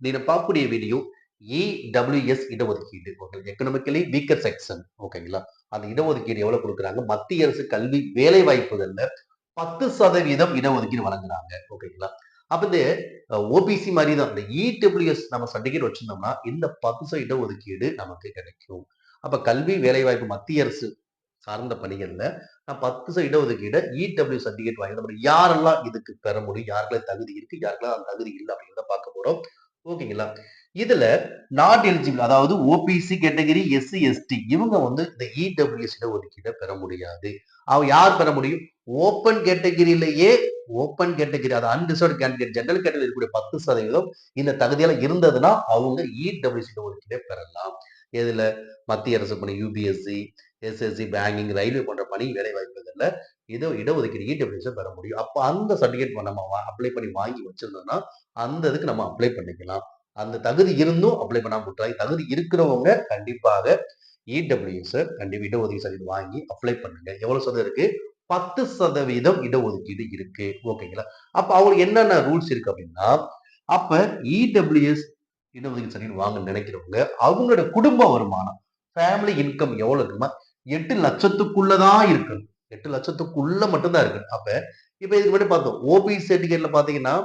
நீங்க பார்க்கக்கூடிய video EWS இடஒதுக்கீடு எக்கனாமிக்கலி வீக்கர் செக்ஷன். ஓகேங்களா? அந்த இடஒதுக்கீடு எவ்வளவு கொடுக்குறாங்க? மத்திய அரசு கல்வி வேலை வாய்ப்புகள்ல 10% இடஒதுக்கீடு வழங்குறாங்க. ஓகேங்களா? அப்ப இந்த ஓபிசி மாதிரி தான் இந்த இடபிள்யூஎஸ் நம்ம சர்டிபிகேட் வச்சிருந்தோம்னா இந்த 10% இடஒதுக்கீடு நமக்கு கிடைக்கும். அப்ப கல்வி வேலைவாய்ப்பு மத்திய அரசு சார்ந்த பணிகள்ல நான் 10% இடஒதுக்கீடு இடபிள்யூ சர்டிபிகேட் வாங்கி யாரெல்லாம் இதுக்கு பெற முடியும், யாருக்கெல்லாம் தகுதி இருக்கு, யாருக்கெல்லாம் அந்த தகுதி இல்லை அப்படிங்கிறத பார்க்க போறோம். ஓகேங்களா? இதுல நாட் எலிஜிபிள், அதாவது ஓபிசி கேட்டகரி, எஸ்சி எஸ்டி இவங்க வந்து இந்த இடபிள்யூஎஸ் இடஒதுக்கீடை பெற முடியாது. அவ யார் பெற முடியும்? ஓப்பன் கேட்டகரியிலேயே ஓப்பன் கேட்டகரி, அது அன்ரிசர்வ்ட் கேண்டிடேட், ஜெனரல் கேட்டகரி இருக்கக்கூடிய 10% இந்த தகுதியால இருந்ததுன்னா அவங்க இடபிள்யூஎஸ் இடஒதுக்கீடை பெறலாம். எதுல? மத்திய அரசு பணி, யூபிஎஸ்சி, எஸ்எஸ்சி, பேங்கிங், ரயில்வே போன்ற பணி வேலை வாய்ப்புகள்ல இடஒதுக்கீடு இடபிள்யூஎஸ் பெற முடியும். அப்ப அந்த சர்டிபிகேட் நம்ம அப்ளை பண்ணி வாங்கி வச்சிருந்தோம்னா அந்த இதுக்கு நம்ம அப்ளை பண்ணிக்கலாம். அந்த தகுதி இருந்தும் அப்ளை பண்ணாம விட்டுறாங்க. தகுதி இருக்கிறவங்க கண்டிப்பாக இடபிள்யூஎஸ் கண்டிப்பா இடஒதுக்கீடு சர்டிபிகேட் வாங்கி அப்ளை பண்ணுங்க. எவ்வளவு சதவீதம் இருக்கு? 10% இடஒதுக்கீடு இருக்கு. ஓகேங்களா? அப்ப அவங்களுக்கு என்னென்ன ரூல்ஸ் இருக்கு அப்படின்னா, அப்ப இடபிள்யூஎஸ் இடஒதுக்கீடு சர்டிபிகேட் வாங்க நினைக்கிறவங்க அவங்களோட குடும்ப வருமானம், ஃபேமிலி இன்கம் எவ்வளவு இருக்குமா? 8 லட்சத்துக்குள்ளதான் இருக்கணும். 8 லட்சத்துக்குள்ள மட்டும்தான் இருக்கு. அப்ப இப்ப இதுக்கு முன்னாடி பார்த்தோம். ஓபிசி சர்டிபிகேட்ல பாத்தீங்கன்னா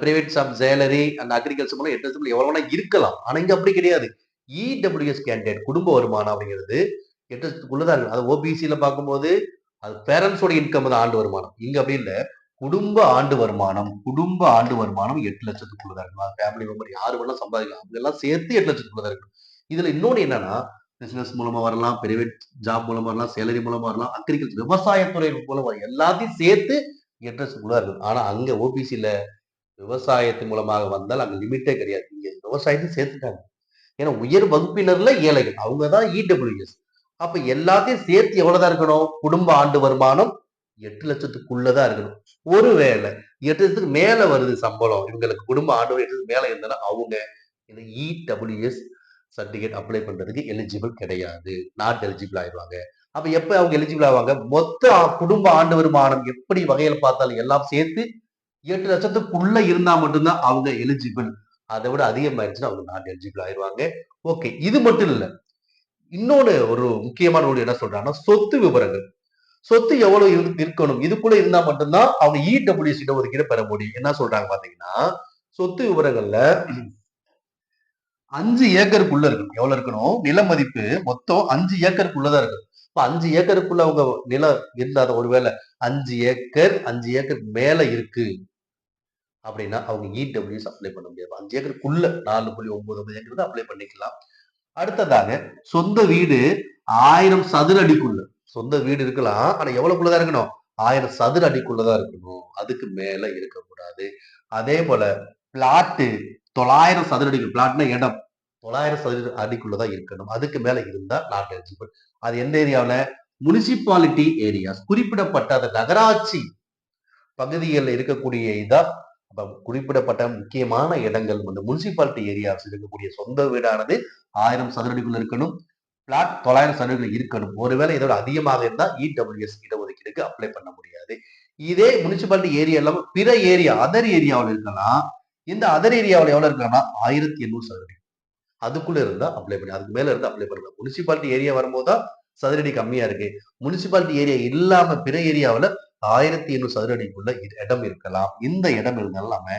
private job, salary and agriculture மூலம் 8 லட்சம் எவ்வளவு வேணா இருக்கலாம். ஆனா இங்க அப்படி கிடையாது. இடபிள்யூஎஸ் கேண்டிடேட் குடும்ப வருமானம் அப்படிங்கிறது 8 லட்சத்துக்குள்ளதான் இருக்கு. அது ஓபிசியில பார்க்கும்போது அது பேரண்ட்ஸோட இன்கம் தான் ஆண்டு வருமானம். இங்க அப்படி இல்ல. குடும்ப ஆண்டு வருமானம் 8 லட்சத்துக்குள்ளதான் இருக்கணும். ஃபேமிலி மெம்பர் யாரு வேணா சம்பாதிக்கலாம். அவங்க எல்லாம் சேர்த்து 8 லட்சத்துக்குள்ளதான் இருக்கணும். இதுல இன்னொன்னு என்னன்னா, பிசினஸ் மூலமா வரலாம், பிரைவேட் ஜாப் மூலமா வரலாம், சேலரி மூலமா வரலாம், அக்ரிகல்ச்சர் விவசாயத்துறை மூலமா எல்லாத்தையும் சேர்த்து 8 லட்சத்துக்குள்ள இருக்கணும். ஆனா அங்க ஓபிசியில விவசாயத்தின் மூலமாக வந்தால் அங்க லிமிட்டே கிடையாது. இங்க விவசாயத்தையும் சேர்த்துட்டாங்க. ஏன்னா உயர் வகுப்பினர்ல ஏழைகள் அவங்க தான் இடபிள்யூஎஸ். அப்ப எல்லாத்தையும் சேர்த்து எவ்வளவுதான் இருக்கணும்? குடும்ப ஆண்டு வருமானம் 8 லட்சத்துக்குள்ளதான் இருக்கணும். ஒருவேளை 8 லட்சத்துக்கு மேல வருது சம்பளம், இவங்களுக்கு குடும்ப ஆண்டு 8 லட்சத்துக்கு மேல இருந்தாலும் அவங்க இந்த இடபிள்யூஎஸ் சர்டிபிகேட் அப்ளை பண்றதுக்கு எலிஜிபிள் கிடையாது. நாட் எலிஜிபிள் ஆயிடுவாங்க. அப்ப எப்ப அவங்க எலிஜிபிள் ஆவாங்க? மொத்த குடும்ப ஆண்டு வருமானம் எப்படி வகையில் பார்த்தாலும் எல்லாம் சேர்த்து 8 லட்சத்துக்குள்ள இருந்தா மட்டும்தான் அவங்க எலிஜிபிள். அதை விட அதிகமாயிருச்சுன்னா அவங்க நாட் எலிஜிபிள் ஆயிடுவாங்க. ஓகே, இது மட்டும் இல்ல. இன்னொன்னு ஒரு முக்கியமான ரூல் என்ன சொல்றாங்கன்னா, சொத்து விவரங்கள். சொத்து எவ்வளவு இருக்கணும், இதுக்குள்ள இருந்தா மட்டும்தான் அவங்க இடபிள்யூஎஸ் இடஒதுக்கீடு பெற முடியும். என்ன சொல்றாங்க பாத்தீங்கன்னா, சொத்து விவரங்கள்ல 5 ஏக்கருக்குள்ள இருக்கணும். எவ்வளவு இருக்கணும்? நில மதிப்பு மொத்தம் 5 ஏக்கருக்குள்ளதான் இருக்கணும். இப்ப 5 ஏக்கருக்குள்ள அவங்க நிலம் இருந்தாத ஒருவேளை 5 ஏக்கர் 5 ஏக்கருக்கு மேல இருக்கு அப்படின்னா அவங்க இடபிள்யூஎஸ் அப்ளை பண்ண முடியாது. 5 ஏக்கருக்குள்ள 4.99 ஏக்கர் தான் அப்ளை பண்ணிக்கலாம். அடுத்ததாக சொந்த வீடு 1000 சதுர அடிக்குள்ள. சொந்த வீடு இருக்கலாம். ஆனா எவ்வளவுக்குள்ளதான் இருக்கணும்? 1000 சதுர அடிக்குள்ளதான் இருக்கணும். அதுக்கு மேல இருக்கக்கூடாது. அதே போல பிளாட்டு 900 சதுர அடிக்கு, பிளாட்னா இடம் 900 சதுர அடிக்குள்ளதான் இருக்கணும். அதுக்கு மேல இருந்தா நாட் எலிஜிபிள். அது எந்த ஏரியாவில? முனிசிபாலிட்டி ஏரியாஸ், குறிப்பிடப்பட்ட அந்த நகராட்சி பகுதிகளில் இருக்கக்கூடிய இதா குறிப்பிடப்பட்ட முக்கியமான இடங்கள் வந்து முனிசிபாலிட்டி ஏரியாஸ் இருக்கக்கூடிய சொந்த வீடானது 1000 சதுரடிக்குள்ள இருக்கணும். பிளாட் 900 சதுரடிக்குள்ள இருக்கணும். ஒருவேளை இதோட அதிகமாக இருந்தா இடபிள்யூஎஸ் இடஒதுக்கீடுக்கு அப்ளை பண்ண முடியாது. இதே முனிசிபாலிட்டி ஏரியா இல்லாம பிற ஏரியா, அதர் ஏரியாவில் இருக்கலாம். இந்த அதர் ஏரியாவில் எவ்வளவு இருக்காங்கன்னா 1800 சதுரடி. அதுக்குள்ள இருந்தா அப்ளை பண்ணி, அதுக்கு மேல இருந்தா அப்ளை பண்ணலாம். முனிசிபாலிட்டி ஏரியா வரும்போதுதான் சதுரடி கம்மியா இருக்கு. முனிசிபாலிட்டி ஏரியா இல்லாம பிற ஏரியாவில் 1800 சதுரடிக்குள்ள இடம் இருக்கலாம். இந்த இடம் இருந்தாலும் நம்ம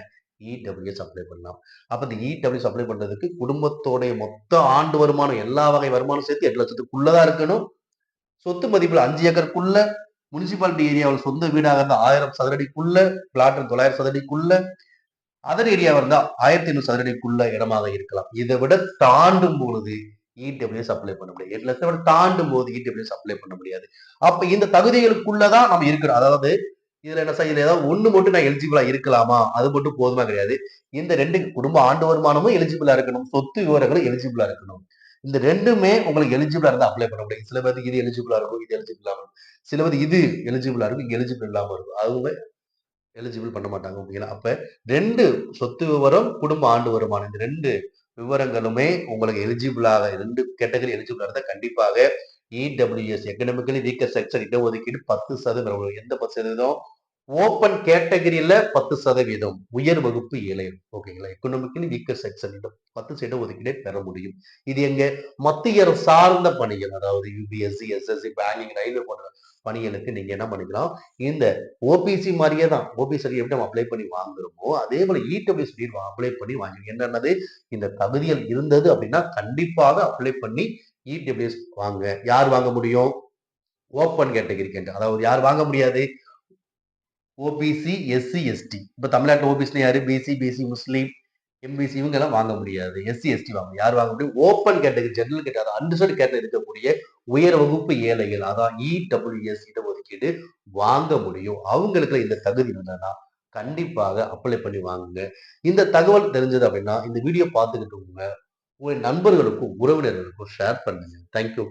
இடபிள்யூஎஸ் அப்ளை பண்ணலாம். அப்ப இந்த இடபிள்யூஎஸ் அப்ளை பண்றதுக்கு குடும்பத்தோடைய மொத்த ஆண்டு வருமானம் எல்லா வகை வருமானம் சேர்த்து 8 லட்சத்துக்குள்ளதான் இருக்கணும். சொத்து மதிப்புல 5 ஏக்கருக்குள்ள, முனிசிபாலிட்டி ஏரியாவில் சொந்த வீடாக இருந்தா 1000 சதுரடிக்குள்ள, பிளாட் 900 சதுரடிக்குள்ள, அதர் ஏரியாவா இருந்தா 1500 சதுரடிக்குள்ள இடமாக இருக்கலாம். இதை விட தாண்டும் பொழுது இடபிள்யூஎஸ் அப்ளை பண்ண முடியாது. 8 லட்சத்தை விட தாண்டும் போது இடபிள்யூஎஸ் அப்ளை பண்ண முடியாது. அப்ப இந்த தகுதிகளுக்குள்ளதான் நம்ம இருக்கிறோம். அதாவது இதுல என்ன செய்ய, ஏதாவது ஒண்ணு மட்டும் நான் எலிஜிபிளா இருக்கலாமா, அது மட்டும் போதுமா கிடையாது. இந்த 2 குடும்ப ஆண்டு வருமானமும் எலிஜிபிளா இருக்கணும், சொத்து விவரங்களும் எலிஜிபிளா இருக்கணும். இந்த 2மே உங்களுக்கு எலிஜிபிளா இருந்தா அப்ளை பண்ண முடியும். சில பேருக்கு இது எலிஜிபிளா இருக்கும், இது எலிஜிபிளா இருக்கும். சில பேர் இது எலிஜிபிளா இருக்கும், இங்க எலிஜிபிள் இல்லாம இருக்கும். அவங்க எலிஜிபிள் பண்ண மாட்டாங்க. ஓகேங்களா? அப்ப 2 சொத்து விவரம், குடும்ப ஆண்டு வருமானம், இந்த 2 விவரங்களுமே உங்களுக்கு எலிஜிபிளாக 2 கேட்டகரி எலிஜிபிளா இருந்தா கண்டிப்பாக இடபிள்யூஎஸ் எக்கனாமிக்கலி வீக்கர் செக்ஷன் இடஒதுக்கீடு 10% எந்த 10%? ஓப்பன் கேட்டகரியில 10% உயர் வகுப்பு ஏழை. ஓகேங்களா? எக்கனாமிக்கலி வீக்கர் செக்ஷன் 10 ஒதுக்கீடே பெற முடியும். இது எங்க மத்திய அரசு சார்ந்த பணிகள், அதாவது யுபிஎஸ்சி, எஸ்எஸ்சி, பேங்கிங், ரயில்வே போன்ற பணிகளுக்கு நீங்க என்ன பண்ணிக்கலாம், இந்த ஓபிசி மாரியே தான். ஓபிசி எப்படி நம்ம அப்ளை பண்ணி வாங்குறோமோ, அதே போல இடபிள்யூஎஸ் அப்ளை பண்ணி வாங்கி என்னன்னது இந்த தகுதிகள் இருந்தது அப்படின்னா கண்டிப்பாக அப்ளை பண்ணி இடபிள்யூஎஸ் வாங்க. யார் வாங்க முடியும்? ஓப்பன் கேட்டகரி அதாவது யார் வாங்க முடியாது? OBC, SC, ST. இப்ப தமிழ்நாட்டுல ஓபிசி யாரு? பிசி, பிசி முஸ்லீம், எம்பிசி இவங்க எல்லாம் வாங்க முடியாது. எஸ்சி, எஸ்டி வாங்க. யார் வாங்க முடியும்? Open category, general category, unreserved category இருக்கக்கூடிய உயர் வகுப்பு ஏழைகள், அதான் இடபிள்யூஎஸ் இடஒதுக்கீடு வாங்க முடியும். அவங்களுக்கு இந்த தகுதி இருந்ததுன்னா கண்டிப்பாக அப்ளை பண்ணி வாங்குங்க. இந்த தகவல் தெரிஞ்சது அப்படின்னா இந்த வீடியோ பார்த்துக்கிட்டு உங்க நண்பர்களுக்கும் உறவினர்களுக்கும் ஷேர் பண்ணுங்க. தேங்க்யூ.